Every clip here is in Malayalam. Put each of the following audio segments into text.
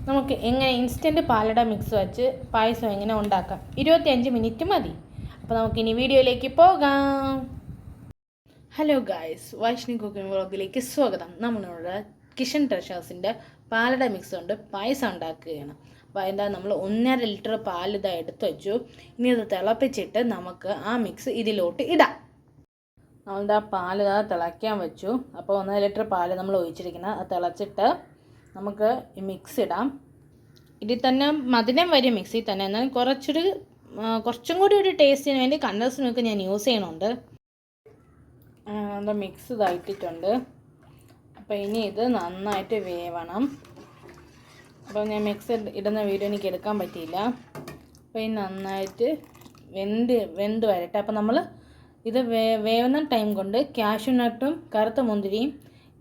നമുക്ക് എങ്ങനെ ഇൻസ്റ്റൻറ്റ് പാലട മിക്സ് വെച്ച് പായസം എങ്ങനെ ഉണ്ടാക്കാം. 25 മിനിറ്റ് മതി. അപ്പോൾ നമുക്കിനി വീഡിയോയിലേക്ക് പോകാം. ഹലോ ഗായ്സ്, വൈഷ്ണി കുക്കിംഗ് വ്ളോഗിലേക്ക് സ്വാഗതം. നമ്മളിവിടെ കിച്ചൺ ട്രഷേഴ്സിൻ്റെ പാലട മിക്സ് കൊണ്ട് പായസം ഉണ്ടാക്കുകയാണ്. അപ്പോൾ അതിൻ്റെ നമ്മൾ 1.5 ലിറ്റർ പാൽ ഇതാ എടുത്ത് വെച്ചു. ഇനി ഇത് തിളപ്പിച്ചിട്ട് നമുക്ക് ആ മിക്സ് ഇതിലോട്ട് ഇടാം. നമ്മളുടെ ആ പാൽ ഇതാ തിളയ്ക്കാൻ വെച്ചു. അപ്പോൾ 1.5 ലിറ്റർ പാൽ നമ്മൾ ഒഴിച്ചിരിക്കുന്നത്. അത് തിളച്ചിട്ട് നമുക്ക് ഈ മിക്സ് ഇടാം. ഇതിൽ തന്നെ മധുരം വരും മിക്സിയിൽ തന്നെ, എന്നാൽ കുറച്ചും കൂടി ഒരു ടേസ്റ്റിന് വേണ്ടി കണ്ടൻസ്ഡ് ഞാൻ യൂസ് ചെയ്യണുണ്ട്. നമ്മുടെ മിക്സ് ഇതായിട്ടിട്ടുണ്ട്. അപ്പോൾ ഇനി ഇത് നന്നായിട്ട് വേവണം. അപ്പോൾ ഞാൻ മിക്സ് ഇടുന്ന വീഡിയോ എനിക്ക് എടുക്കാൻ പറ്റിയില്ല. അപ്പോൾ ഇനി നന്നായിട്ട് വെന്ത് വരട്ടെ. അപ്പോൾ നമ്മൾ ഇത് വേവുന്ന ടൈം കൊണ്ട് കാഷ്യൂ നട്ടും കറുത്ത മുന്തിരിയും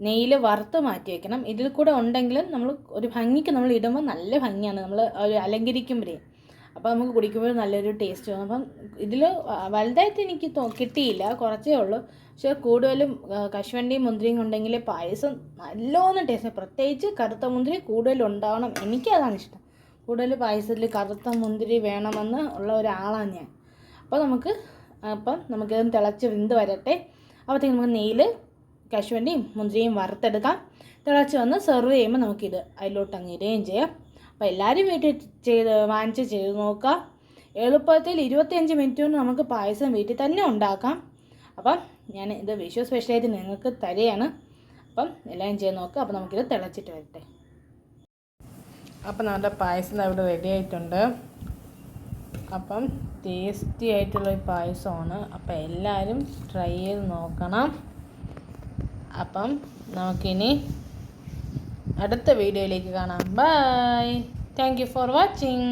നെയ്യിൽ വറുത്ത് മാറ്റി വയ്ക്കണം. ഇതിൽ കൂടെ ഉണ്ടെങ്കിലും നമ്മൾ ഒരു ഭംഗിക്ക് നമ്മൾ ഇടുമ്പോൾ നല്ല ഭംഗിയാണ്, നമ്മൾ ഒരു അലങ്കരിക്കുമ്പോഴേ. അപ്പോൾ നമുക്ക് കുടിക്കുമ്പോൾ നല്ലൊരു ടേസ്റ്റ് തോന്നും. അപ്പം ഇതിൽ വലുതായിട്ട് എനിക്ക് കിട്ടിയില്ല, കുറച്ചേ ഉള്ളൂ. പക്ഷേ കൂടുതലും കശുവണ്ടിയും മുന്തിരിയും ഉണ്ടെങ്കിൽ പായസം നല്ലോണം ടേസ്റ്റ്. പ്രത്യേകിച്ച് കറുത്ത മുന്തിരി കൂടുതൽ ഉണ്ടാവണം, എനിക്കതാണ് ഇഷ്ടം. കൂടുതൽ പായസത്തിൽ കറുത്ത മുന്തിരി വേണമെന്ന് ഉള്ള ഒരാളാണ് ഞാൻ. അപ്പം നമുക്കിതൊന്ന് തിളച്ച് വെന്ത് വരട്ടെ. അപ്പോഴത്തേക്ക് നമുക്ക് നെയ്യിൽ കശുവണ്ടിയും മുന്തിരിയും വറുത്തെടുക്കാം. തിളച്ച് വന്ന് സെർവ് ചെയ്യുമ്പോൾ നമുക്കിത് അതിലോട്ട് അങ്ങ് ഇടുകയും ചെയ്യാം. അപ്പോൾ എല്ലാവരും വീട്ടിൽ ചെയ്ത് നോക്കുക. എളുപ്പത്തിൽ 25 മിനിറ്റ് കൊണ്ട് നമുക്ക് പായസം വീട്ടിൽ തന്നെ ഉണ്ടാക്കാം. അപ്പം ഞാൻ ഇത് വിഷു സ്പെഷ്യലായിട്ട് നിങ്ങൾക്ക് തരികയാണ്. അപ്പം എല്ലാവരും ചെയ്ത് നോക്കുക. അപ്പോൾ നമുക്കിത് തിളച്ചിട്ട് വരട്ടെ. അപ്പം നമ്മുടെ പായസം ഇവിടെ റെഡി ആയിട്ടുണ്ട്. അപ്പം ടേസ്റ്റി ആയിട്ടുള്ളൊരു പായസമാണ്. അപ്പോൾ എല്ലാവരും ട്രൈ ചെയ്ത് നോക്കണം. അപ്പം നമുക്കിനി അടുത്ത വീഡിയോയിലേക്ക് കാണാം. Bye. Thank you for watching.